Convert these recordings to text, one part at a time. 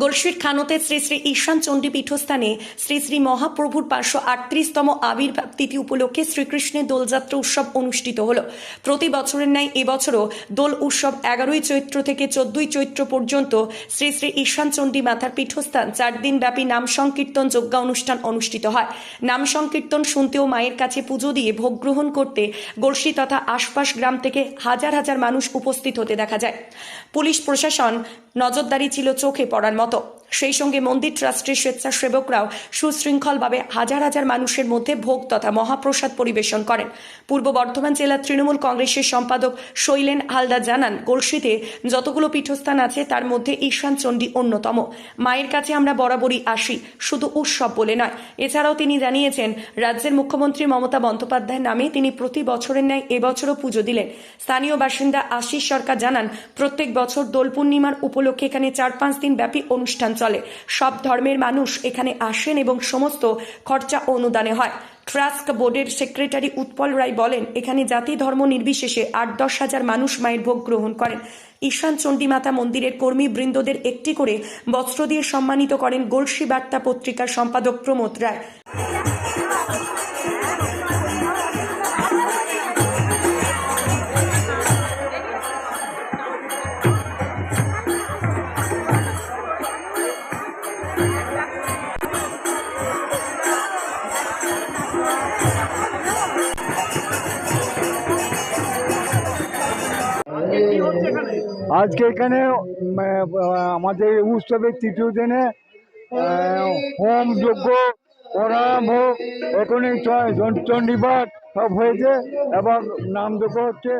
গলসির খানতে শ্রী শ্রী ঈশান চণ্ডী পীঠস্থানে শ্রী শ্রী মহাপ্রভুর 538তম আবির্ভাব তিথি উপলক্ষে শ্রীকৃষ্ণের দোলযাত্রা উৎসব অনুষ্ঠিত হল। প্রতি বছরের ন্যায় এবছরও দোল উৎসব 11ই চৈত্র থেকে 14ই চৈত্র পর্যন্ত শ্রী শ্রী ঈশান চণ্ডী মাতার পীঠস্থান 4 দিন ব্যাপী নাম সংকীর্তন যজ্ঞা অনুষ্ঠান অনুষ্ঠিত হয়। নাম সংকীর্তন শুনতে ও মায়ের কাছে পুজো দিয়ে ভোগ গ্রহণ করতে গলসি তথা আশপাশ গ্রাম থেকে হাজার হাজার মানুষ উপস্থিত হতে দেখা যায়। পুলিশ প্রশাসন নজরদারি ছিল চোখে পড়ার মতো। সেই সঙ্গে মন্দির ট্রাস্টের স্বেচ্ছাসেবকরাও সুশৃঙ্খলভাবে হাজার হাজার মানুষের মধ্যে ভোগ তথা মহাপ্রসাদ পরিবেশন করেন। পূর্ব বর্ধমান জেলা তৃণমূল কংগ্রেসের সম্পাদক শৈলেন হালদার জানান, গলসিতে যতগুলো পীঠস্থান আছে তার মধ্যে ঈশান চণ্ডী অন্যতম। মায়ের কাছে আমরা বরাবরই আসি, শুধু উৎসব বলে নয়। এছাড়াও তিনি জানিয়েছেন, রাজ্যের মুখ্যমন্ত্রী মমতা বন্দ্যোপাধ্যায়ের নামে তিনি প্রতি বছরের ন্যায় এবছরও পুজো দিলেন। স্থানীয় বাসিন্দা আশিস সরকার জানান, প্রত্যেক বছর দোল পূর্ণিমার উপলক্ষে এখানে 4-5 দিন ব্যাপী অনুষ্ঠান চলে। সব ধর্মের মানুষ এখানে আসেন এবং সমস্ত খরচা অনুদানে হয়। ট্রাস্ট বোর্ডের সেক্রেটারি উৎপল রায় বলেন, এখানে জাতি ধর্ম নির্বিশেষে 8-10 হাজার মানুষ মায়ের ভোগ গ্রহণ করেন। ঈশান চণ্ডী মাতা মন্দিরের কর্মী বৃন্দদের একটি করে বস্ত্র দিয়ে সম্মানিত করেন গলসি বার্তা পত্রিকার সম্পাদক প্রমোদ রায়। আজকে এখানে আমাদের উৎসবের তৃতীয় দিনে হোম যজ্ঞ প্রণাম এখনই চণ্ডীপাঠ সব হয়েছে এবং নাম যজ্ঞ হচ্ছে,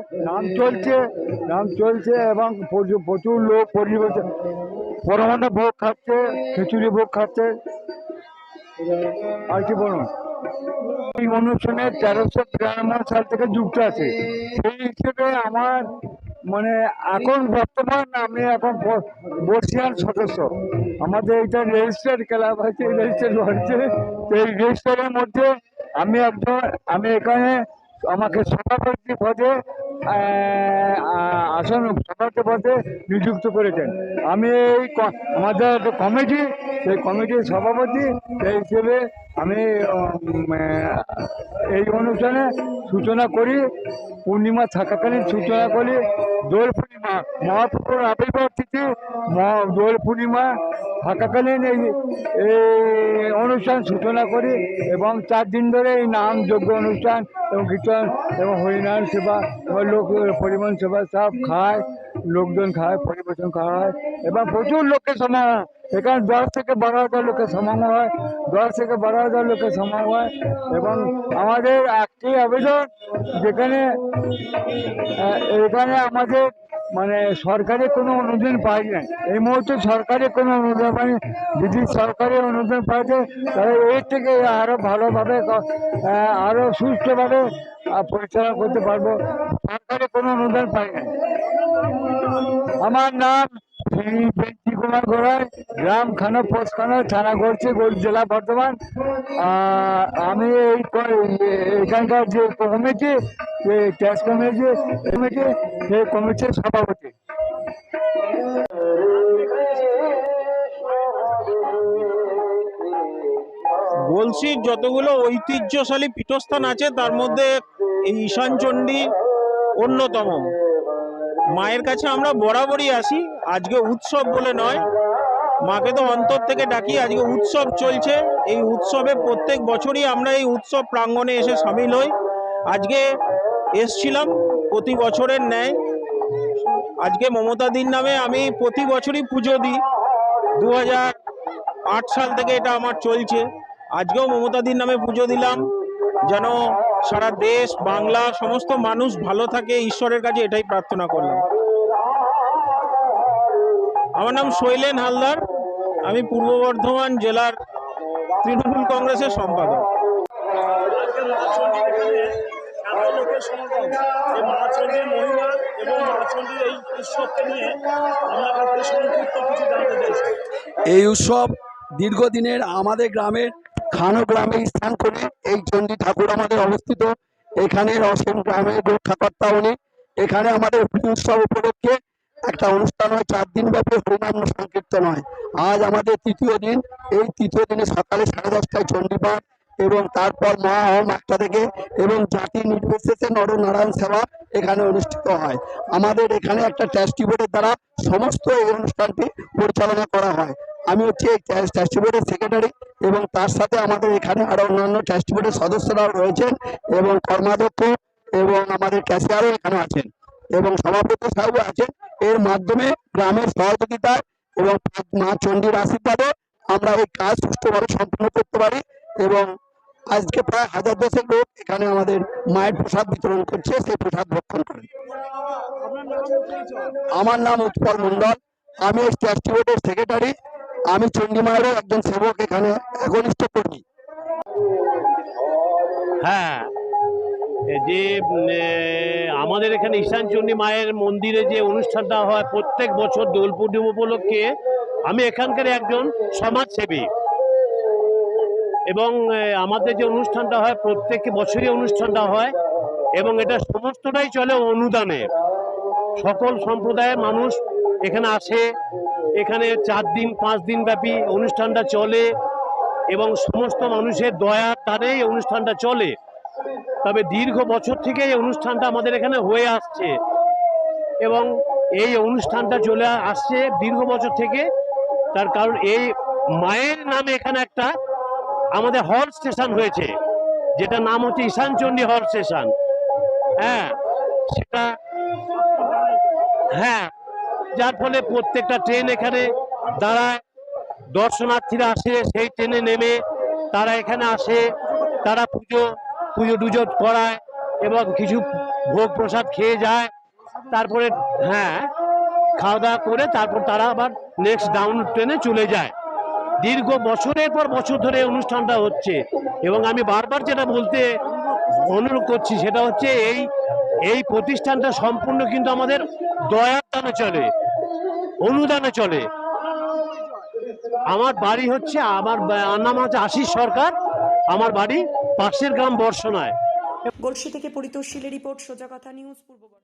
নাম চলছে এবং প্রচুর লোক পরমান্ন ভোগ খাচ্ছে, খিচুড়ি ভোগ খাচ্ছে। আর কি বলুন, এই অনুষ্ঠানে 1393 সাল থেকে যুক্ত আছে। সেই হিসেবে আমার এখন বর্তমান আমি এখন বর্ষিয়ান সদস্য। আমাদের এটা রেজিস্টার্ড ক্লাব আছে, রেজিস্টার্ড হচ্ছে। এই রেজিস্টারের মধ্যে আমি এখানে আমাকে সভাপতি পদে সভাপতি পদে নিযুক্ত করেছেন। আমি আমাদের একটা কমিটি, সেই কমিটির সভাপতি। সেই হিসেবে আমি এই অনুষ্ঠানে সূচনা করি, পূর্ণিমা থাকাকালীন সূচনা করি। দোল পূর্ণিমা মহাপ্রভুর আবির্ভাব তিথি, দোল পূর্ণিমা থাকাকালীন এই অনুষ্ঠান সূচনা করি এবং 4 দিন ধরে এই নাম যজ্ঞ অনুষ্ঠান এবং কীর্তন এবং হরিনাম সেবা এবং লোক পরিবহন সেবা সব খায়, লোকজন খায়, পরিবেশন খাওয়া হয় এবং প্রচুর লোকের সমাগম। এখানে 10 থেকে 12,000 লোকের সমাগম হয়, 10 থেকে 12,000 লোকের সমাগম হয়। এবং আমাদের একটি আবেদন, যেখানে এখানে আমাদের সরকারি কোনো অনুদান পাই না, এই মুহূর্তে সরকারি কোনো অনুদান পাই। যদি সরকারি অনুদান পাইছে তাহলে এর থেকে আরও ভালোভাবে আরও সুস্থভাবে পরিচালনা করতে পারবো। সরকারি কোনো অনুদান পাই না। আমার নাম শ্রী বেঞ্চি কুমার গোড়াই, গ্রাম খানো, পোস্ট খানো, থানা গলসি, জেলা বর্ধমান। আমি এখানকার যে কমিটি, যে ট্যাক্স কমিটি, সেই কমিটির সভাপতি। গলসির যতগুলো ঐতিহ্যশালী পীঠস্থান আছে তার মধ্যে এই ঈশান চণ্ডী অন্যতম। মায়ের কাছে আমরা বরাবরই আসি, আজকে উৎসব বলে নয়, মাকে তো অন্তর থেকে ডাকি। আজকে উৎসব চলছে, এই উৎসবে প্রত্যেক বছরই আমরা এই উৎসব প্রাঙ্গণে এসে সামিল হই। আজকে এসছিলাম প্রতি বছরের ন্যায়। আজকে মমতাদির নামে আমি প্রতি বছরই পুজো দিই, 2008 সাল থেকে এটা আমার চলছে। আজকেও মমতাদির নামে পুজো দিলাম, যেন সারা দেশ বাংলা সমস্ত মানুষ ভালো থাকে, ঈশ্বরের কাছে এটাই প্রার্থনা করলাম। আমার নাম শৈলেন হালদার, আমি পূর্ব বর্ধমান জেলার তৃণমূল কংগ্রেসের সম্পাদক। এই উৎসব দীর্ঘদিনের, আমাদের গ্রামের খানো গ্রামে স্থান করে এই চণ্ডী ঠাকুর আমাদের অবস্থিত। এখানে অসীম গ্রামের রক্ষাকর্তা উনি। এখানে আমাদের উৎসব উপলক্ষে একটা অনুষ্ঠান হয়, 4 দিন ব্যাপী হরিনাম সংকীর্তন হয়। আজ আমাদের তৃতীয় দিন। এই তৃতীয় দিনে সকালে 10:30টায় চণ্ডীপাঠ এবং তারপর মহাহোম 1টা থেকে এবং জাতি নির্বিশেষে নরনারায়ণ সেবা এখানে অনুষ্ঠিত হয়। আমাদের এখানে একটা ট্রাস্টি বোর্ডের দ্বারা সমস্ত এই অনুষ্ঠানটি পরিচালনা করা হয়। আমি হচ্ছে এই ট্রাস্টি বোর্ডের সেক্রেটারি এবং তার সাথে আমাদের এখানে আরো অন্যান্য ট্রাস্টি বোর্ডের সদস্যরাও রয়েছেন এবং কর্মাধ্যক্ষ এবং আমাদের ক্যাশিয়ারও এখানে আছেন এবং সভাপতি সাহেব আছেন। এর মাধ্যমে গ্রামের সহযোগিতায় এবং মা চণ্ডীর আশীর্বাদে আমরা এই কাজ সুষ্ঠুভাবে সম্পন্ন করতে পারি এবং আজকে প্রায় 1000-1000 লোক এখানে আমাদের মায়ের প্রসাদ বিতরণ করছে, সেই প্রসাদ ভক্ষণ করেন। আমার নাম উৎপল মণ্ডল, আমি এই ট্রাস্টি বোর্ডের সেক্রেটারি। আমি চণ্ডী মায়েরও একজন সেবক, এখানে একনিষ্ঠ কর্মী। হ্যাঁ, এই যে আমাদের এখানে ঈশানচণ্ডী মায়ের মন্দিরে যে অনুষ্ঠানটা হয় প্রত্যেক বছর দোল পূর্ণিমা উপলক্ষে, আমি এখানকার একজন সমাজসেবী এবং আমাদের যে অনুষ্ঠানটা হয় প্রত্যেক বছরই অনুষ্ঠানটা হয় এবং এটা সমস্তটাই চলে অনুদানে। সকল সম্প্রদায়ের মানুষ এখানে আসে, এখানে 4 দিন 5 দিন ব্যাপী অনুষ্ঠানটা চলে এবং সমস্ত মানুষের দয়ার টানেই অনুষ্ঠানটা চলে। তবে দীর্ঘ বছর থেকে এই অনুষ্ঠানটা আমাদের এখানে হয়ে আসছে এবং এই অনুষ্ঠানটা চলে আসছে দীর্ঘ বছর থেকে। তার কারণ এই মায়ের নামে এখানে একটা আমাদের হল স্টেশন হয়েছে, যেটা নাম হচ্ছে ঈশানচণ্ডী হল স্টেশন। হ্যাঁ, সেটা হ্যাঁ, যার ফলে প্রত্যেকটা ট্রেন এখানে দাঁড়ায়, দর্শনার্থীরা আসে, সেই ট্রেনে নেমে তারা এখানে আসে, তারা পুজো টুজো করায় এবং কিছু ভোগ প্রসাদ খেয়ে যায়। তারপরে হ্যাঁ, খাওয়া দাওয়া করে তারপর তারা আবার নেক্সট ডাউন ট্রেনে চলে যায়। দীর্ঘ বছরের পর বছর ধরে এই অনুষ্ঠানটা হচ্ছে এবং আমি বারবার যেটা বলতে অনুরোধ করছি সেটা হচ্ছে এই প্রতিষ্ঠানটা সম্পূর্ণ কিন্তু আমাদের দয়ার দানে চলে, অনুদানে চলে। আমার বাড়ি হচ্ছে, আমার নাম হচ্ছে আশিস সরকার, আমার বাড়ি পাশের গ্রাম বর্ষনায়। গলসি থেকে পরিতোষ শীলের রিপোর্ট, সোজা কথা নিউজ, পূর্ব বর্ধমান।